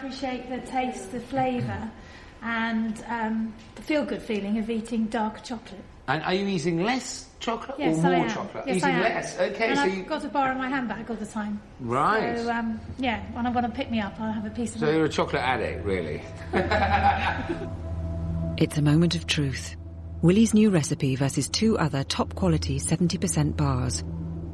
appreciate the taste, the flavour, and the feel-good feeling of eating dark chocolate. And are you eating less chocolate or Yes, more I am. chocolate? Yes, eating I am. less. Okay, and so I've got a bar in my handbag all the time. Right. So when I want to pick me up, I'll have a piece of. So you're a chocolate addict, really? It's a moment of truth. Willie's new recipe versus 2 other top-quality 70% bars.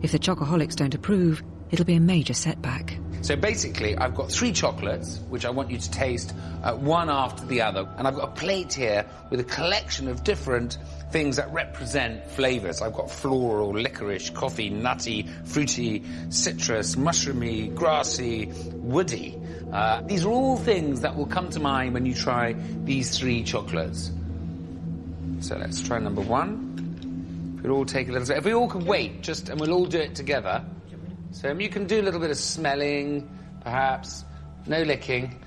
If the chocoholics don't approve, it'll be a major setback. So basically, I've got 3 chocolates, which I want you to taste one after the other. And I've got a plate here with a collection of different things that represent flavours. I've got floral, licorice, coffee, nutty, fruity, citrus, mushroomy, grassy, woody. These are all things that will come to mind when you try these 3 chocolates. So let's try number 1. We'll all take a little... If we all can wait, and we'll all do it together. So you can do a little bit of smelling, perhaps. No licking.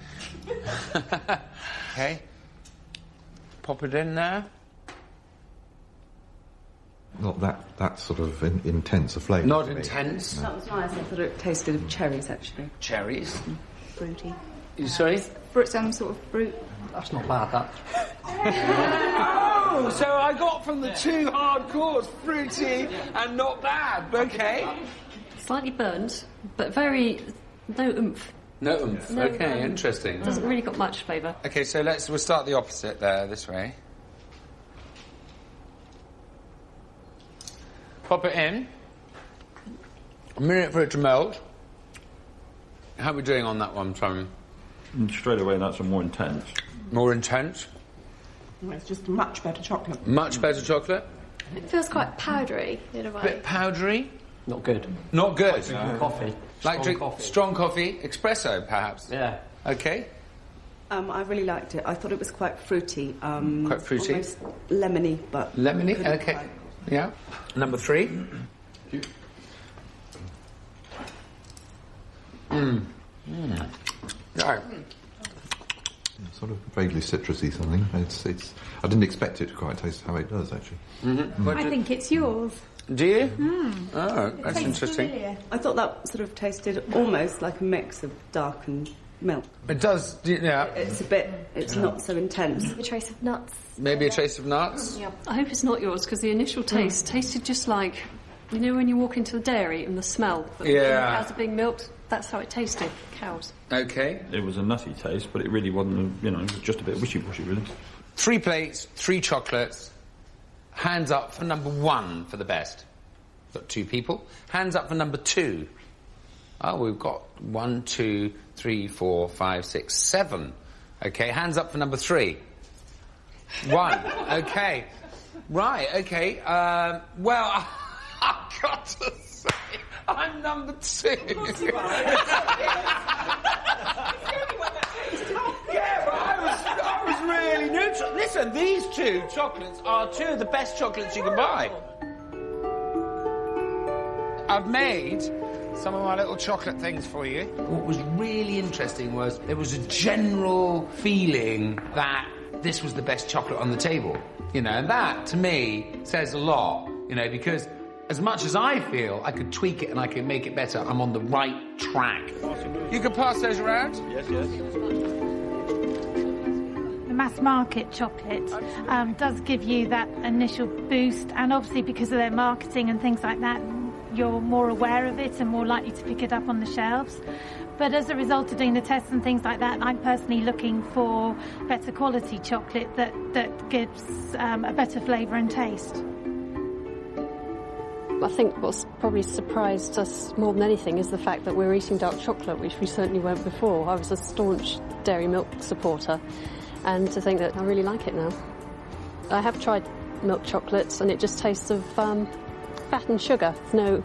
Okay. Pop it in there. Not that sort of intense a flavour. Not intense. That was nice. I thought it tasted of cherries, actually. Cherries. Fruity. Sorry? Some sort of fruit. That's not bad, that. Oh, so I got from the 2 hardcores, fruity and not bad. Okay. Slightly burnt, but no oomph. No oomph. No, okay, interesting. Doesn't really got much flavour. Okay, so we'll start the opposite there, this way. Pop it in. A minute for it to melt. How are we doing on that one, Simon? Straight away, that's a more intense. More intense? Well, it's just much better chocolate. Much better chocolate? It feels quite powdery in a way. Bit powdery? Not good. Not good? Like coffee. Strong coffee? Espresso, perhaps? Yeah. Okay. I really liked it. I thought it was quite fruity. Quite fruity? Almost lemony, but... Lemony? Okay. Yeah. Number 3. Right. Sort of vaguely citrusy something. I didn't expect it to quite taste how it does, actually. Mm-hmm. I think it's yours. Do you? Oh, that's interesting. Familiar. I thought that sort of tasted almost like a mix of dark and milk. It does, yeah. It's not so intense. A trace of nuts. Maybe a trace of nuts? Yeah. I hope it's not yours, because the initial taste tasted just like, you know, when you walk into the dairy and the smell that the cows are being milked, that's how it tasted, cows. Okay. It was a nutty taste, but it really wasn't, it was just a bit wishy-washy, really. 3 plates, 3 chocolates. Hands up for number 1 for the best. Got 2 people. Hands up for number 2. Oh, we've got 1, 2, 3, 4, 5, 6, 7. Okay, hands up for number 3. 1. Okay. Right, okay. Well, I've got to say, I'm number 2. Yeah, but I was really neutral. Listen, these 2 chocolates are 2 of the best chocolates you can buy. I've made some of my little chocolate things for you. What was really interesting was there was a general feeling that this was the best chocolate on the table. And that, to me, says a lot, because as much as I feel I could tweak it and I could make it better, I'm on the right track. You can pass those around? Yes. The mass market chocolate does give you that initial boost, and obviously because of their marketing and things like that, you're more aware of it and more likely to pick it up on the shelves. But as a result of doing the tests and things like that, I'm personally looking for better quality chocolate that gives a better flavour and taste. I think what's probably surprised us more than anything is the fact that we're eating dark chocolate, which we certainly weren't before. I was a staunch dairy milk supporter, and to think that I really like it now. I have tried milk chocolates, and it just tastes of fat and sugar. No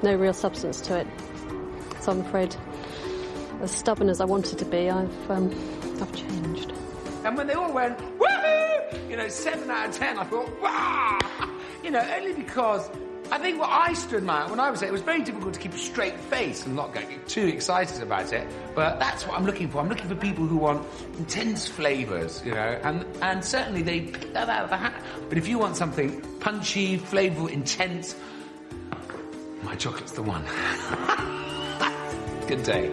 real substance to it. So I'm afraid, as stubborn as I wanted to be, I've changed. And when they all went, woohoo! 7 out of 10, I thought, wow! Only because I think what I stood my when I was there, it was very difficult to keep a straight face and not get too excited about it. But that's what I'm looking for. I'm looking for people who want intense flavours, and certainly they pick that out of the hat. But if you want something punchy, flavourful, intense, my chocolate's the one. Good day.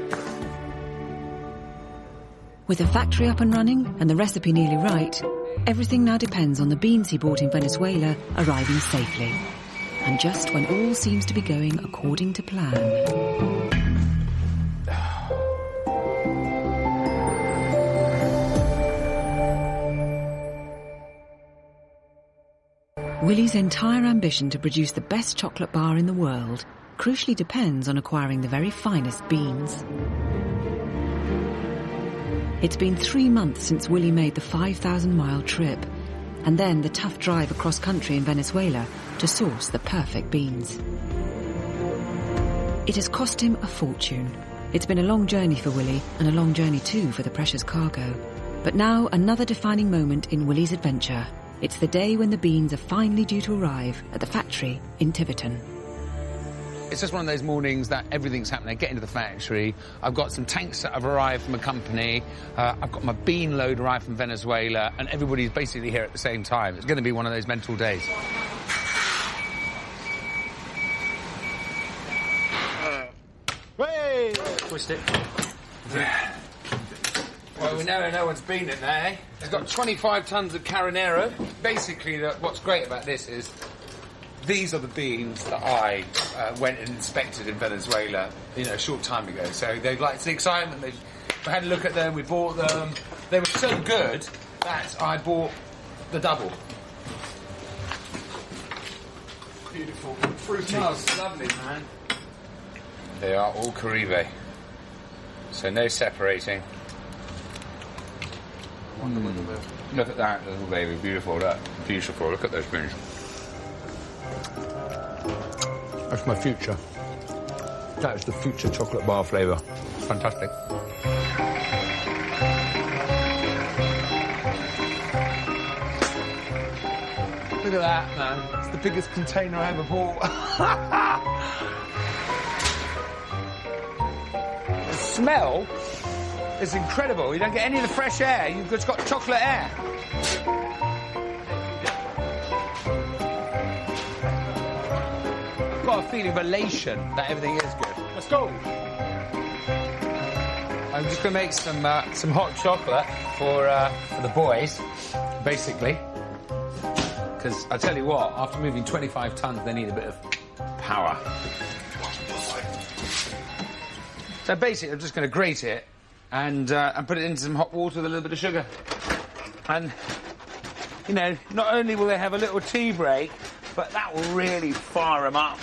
With the factory up and running and the recipe nearly right, everything now depends on the beans he bought in Venezuela arriving safely. And just when all seems to be going according to plan... Willie's entire ambition to produce the best chocolate bar in the world crucially depends on acquiring the very finest beans. It's been 3 months since Willie made the 5,000-mile trip, and then the tough drive across country in Venezuela to source the perfect beans. It has cost him a fortune. It's been a long journey for Willie, and a long journey too for the precious cargo. But now another defining moment in Willie's adventure. It's the day when the beans are finally due to arrive at the factory in Tiverton. It's just one of those mornings that everything's happening. I get into the factory, I've got some tanks that have arrived from a company, I've got my bean load arrived from Venezuela, and everybody's basically here at the same time. It's going to be one of those mental days. Hey! Twist it. Well, we know no one's been in there, eh? It's got 25 tons of Carinero. Basically, what's great about this is these are the beans that I went and inspected in Venezuela, a short time ago. So they liked the excitement. We had a look at them, we bought them. They were so good that I bought the double. Beautiful. Fruity. Smells lovely, man. They are all Caribe. So no separating. Look at that little baby, beautiful, look. Beautiful, look at those beans. That's my future. That is the future chocolate bar flavour. Fantastic. Look at that, man. It's the biggest container I ever bought. The smell is incredible. You don't get any of the fresh air. You've just got chocolate air. I've got a feeling of elation that everything is good. Let's go. I'm just going to make some hot chocolate for the boys, basically. Because I tell you what, after moving 25 tons, they need a bit of power. So basically, I'm just going to grate it and put it into some hot water with a little bit of sugar. And, not only will they have a little tea break, but that will really fire them up.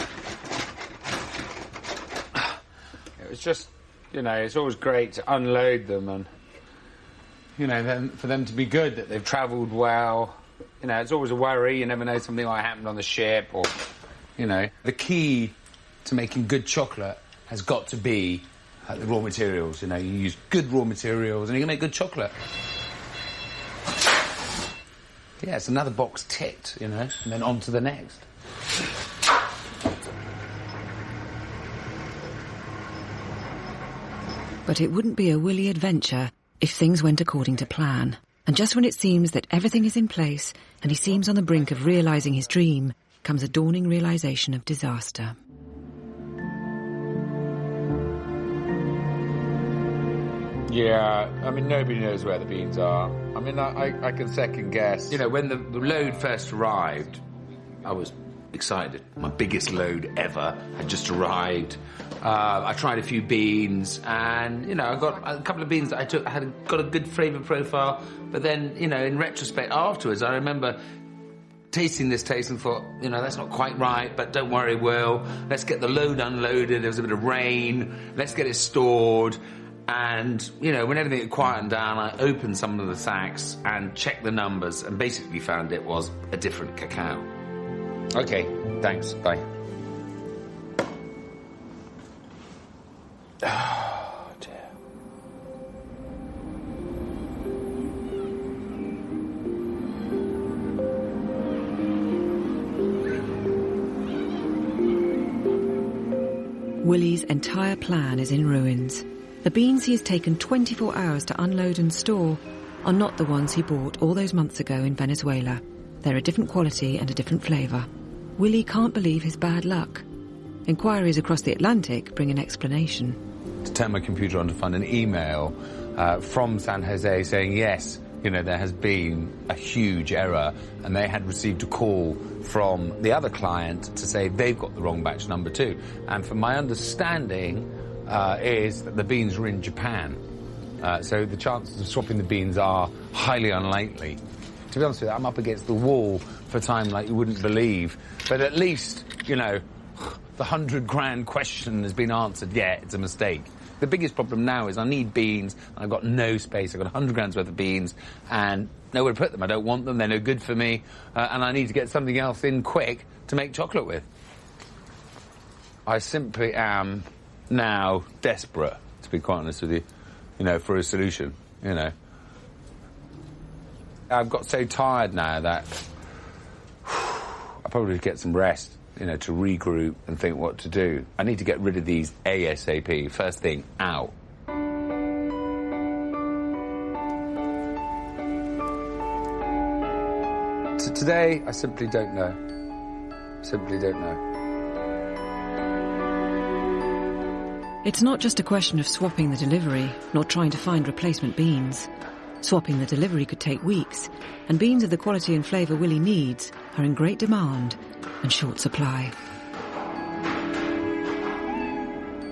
It was just, it's always great to unload them and, then for them to be good, that they've travelled well. It's always a worry. You never know, something might happen on the ship or, The key to making good chocolate has got to be the raw materials. You use good raw materials and you can make good chocolate. Yeah, it's another box ticked, and then on to the next. But it wouldn't be a Willie adventure if things went according to plan. And just when it seems that everything is in place and he seems on the brink of realising his dream, comes a dawning realisation of disaster. Yeah, nobody knows where the beans are. I can second guess. When the load first arrived, I was excited. My biggest load ever had just arrived. I tried a few beans, and, I got a couple of beans that I took, got a good flavour profile, but then, in retrospect afterwards, I remember tasting this taste and thought, that's not quite right, but don't worry, Will. Let's get the load unloaded. There was a bit of rain. Let's get it stored. And, when everything had quietened down, I opened some of the sacks and checked the numbers and basically found it was a different cacao. Okay, thanks, bye. Oh, dear. Willie's entire plan is in ruins. The beans he has taken 24 hours to unload and store are not the ones he bought all those months ago in Venezuela. They're a different quality and a different flavour. Willie can't believe his bad luck. Inquiries across the Atlantic bring an explanation. To turn my computer on to find an email from San Jose saying, yes, you know, there has been a huge error, and they had received a call from the other client to say they've got the wrong batch number 2. And from my understanding is that the beans are in Japan. So the chances of swapping the beans are highly unlikely. To be honest with you, I'm up against the wall for time like you wouldn't believe. But at least, you know, the 100 grand question has been answered. Yeah, it's a mistake. The biggest problem now is I need beans, and I've got no space. I've got 100 grand's worth of beans, and nowhere to put them. I don't want them. They're no good for me. And I need to get something else in quick to make chocolate with. I simply am now desperate, to be quite honest with you, you know, for a solution, you know. I've got so tired now that I probably should get some rest, you know, to regroup and think what to do. I need to get rid of these ASAP. First thing, out. So today, I simply don't know. Simply don't know. It's not just a question of swapping the delivery, nor trying to find replacement beans. Swapping the delivery could take weeks, and beans of the quality and flavour Willie needs are in great demand and short supply.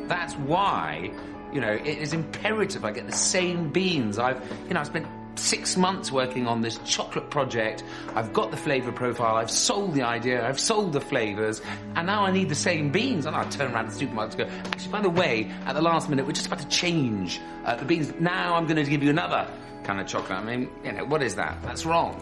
That's why, you know, it is imperative I get the same beans. I've spent 6 months working on this chocolate project. I've got the flavour profile, I've sold the idea, I've sold the flavours, and now I need the same beans. And I turn around to the supermarket and go, actually, by the way, at the last minute, we're just about to change the beans. Now I'm going to give you another kind of chocolate. I mean, you know, what is that? That's wrong.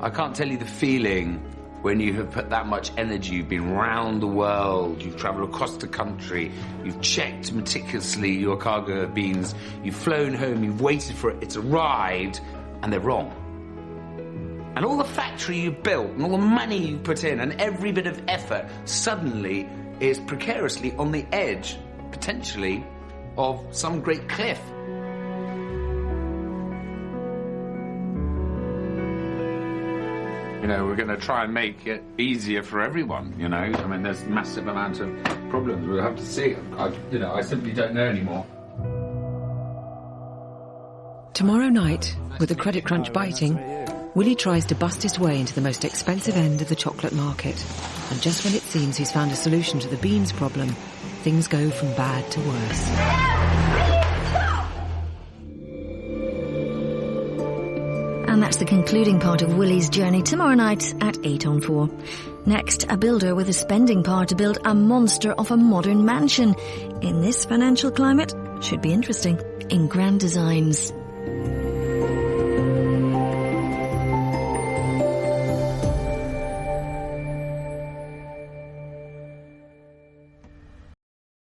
I can't tell you the feeling when you have put that much energy, you've been round the world, you've travelled across the country, you've checked meticulously your cargo of beans, you've flown home, you've waited for it, it's arrived, and they're wrong. And all the factory you've built, and all the money you've put in, and every bit of effort suddenly is precariously on the edge, potentially, of some great cliff. You know, we're going to try and make it easier for everyone, you know. I mean, there's a massive amount of problems. We'll have to see. I simply don't know anymore. Tomorrow night, with the credit crunch biting, Willie tries to bust his way into the most expensive end of the chocolate market. And just when it seems he's found a solution to the beans problem, things go from bad to worse. And that's the concluding part of Willie's journey tomorrow night at 8 on 4. Next, a builder with a spending power to build a monster of a modern mansion. In this financial climate, should be interesting. In Grand Designs.